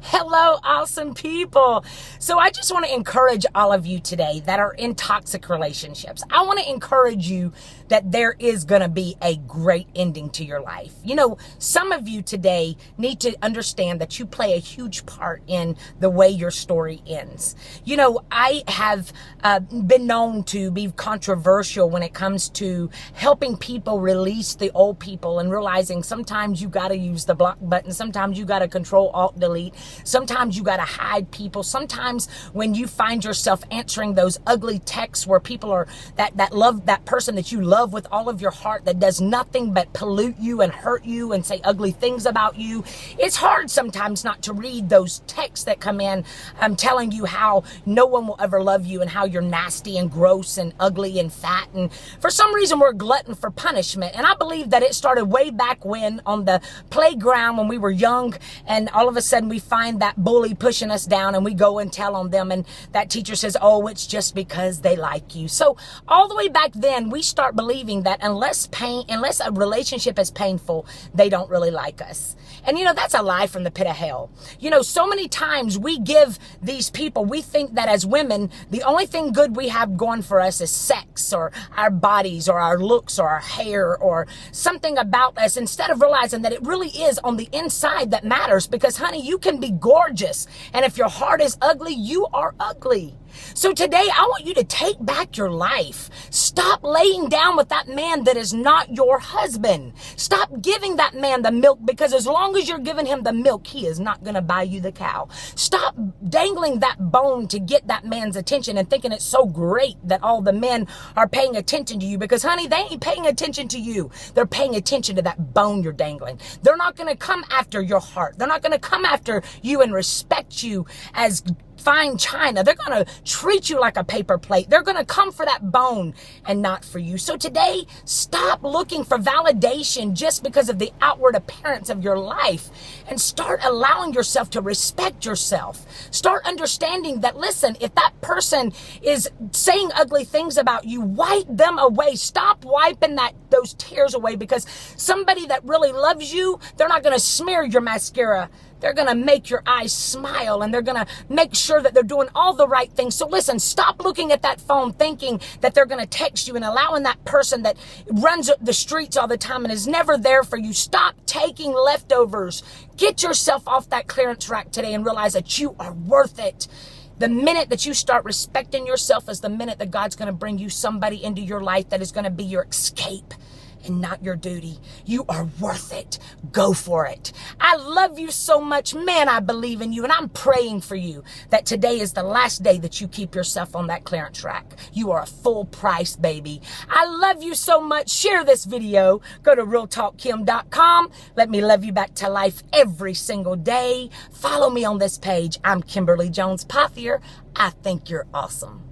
Hello, awesome people. So I just want to encourage all of you today that are in toxic relationships. I want to encourage you that there is going to be a great ending to your life. You know, some of you today need to understand that you play a huge part in the way your story ends. You know, I have been known to be controversial when it comes to helping people release the old people and realizing sometimes you got to use the block button. Sometimes you got to control, alt, delete. Sometimes you got to hide people. Sometimes when you find yourself answering those ugly texts where people are that love that person that you love with all of your heart that does nothing but pollute you and hurt you and say ugly things about you, it's hard sometimes not to read those texts that come in telling you how no one will ever love you and how you're nasty and gross and ugly and fat. And for some reason, we're a glutton for punishment. And I believe that it started way back when on the playground when we were young, and all of a sudden we find that bully pushing us down and we go and tell on them, and that teacher says, oh, it's just because they like you. So all the way back then, we start believing that unless a relationship is painful, they don't really like us. And you know, that's a lie from the pit of hell. You know, so many times we give these people, we think that as women, the only thing good we have going for us is sex or our bodies or our looks or our hair or something about us, instead of realizing that it really is on the inside that matters. Because honey, you can be gorgeous, and if your heart is ugly, you are ugly. So today, I want you to take back your life. Stop laying down with that man that is not your husband. Stop giving that man the milk, because as long as you're giving him the milk, he is not going to buy you the cow. Stop dangling that bone to get that man's attention and thinking it's so great that all the men are paying attention to you, because honey, they ain't paying attention to you. They're paying attention to that bone you're dangling. They're not going to come after your heart. They're not going to come after you and respect you as fine china. They're going to treat you like a paper plate. They're going to come for that bone and not for you. So today, stop looking for validation just because of the outward appearance of your life, and start allowing yourself to respect yourself. Start understanding that, listen, if that person is saying ugly things about you, wipe them away. Stop wiping those tears away, because somebody that really loves you, they're not going to smear your mascara. They're going to make your eyes smile, and they're going to make sure that they're doing all the right things. So listen, stop looking at that phone thinking that they're going to text you and allowing that person that runs the streets all the time and is never there for you. Stop taking leftovers. Get yourself off that clearance rack today and realize that you are worth it. The minute that you start respecting yourself is the minute that God's going to bring you somebody into your life that is going to be your escape and not your duty. You are worth it. Go for it. I love you so much. Man, I believe in you, and I'm praying for you that today is the last day that you keep yourself on that clearance rack. You are a full price, baby. I love you so much. Share this video. Go to realtalkkim.com. Let me love you back to life every single day. Follow me on this page. I'm Kimberly Jones Pothier. I think you're awesome.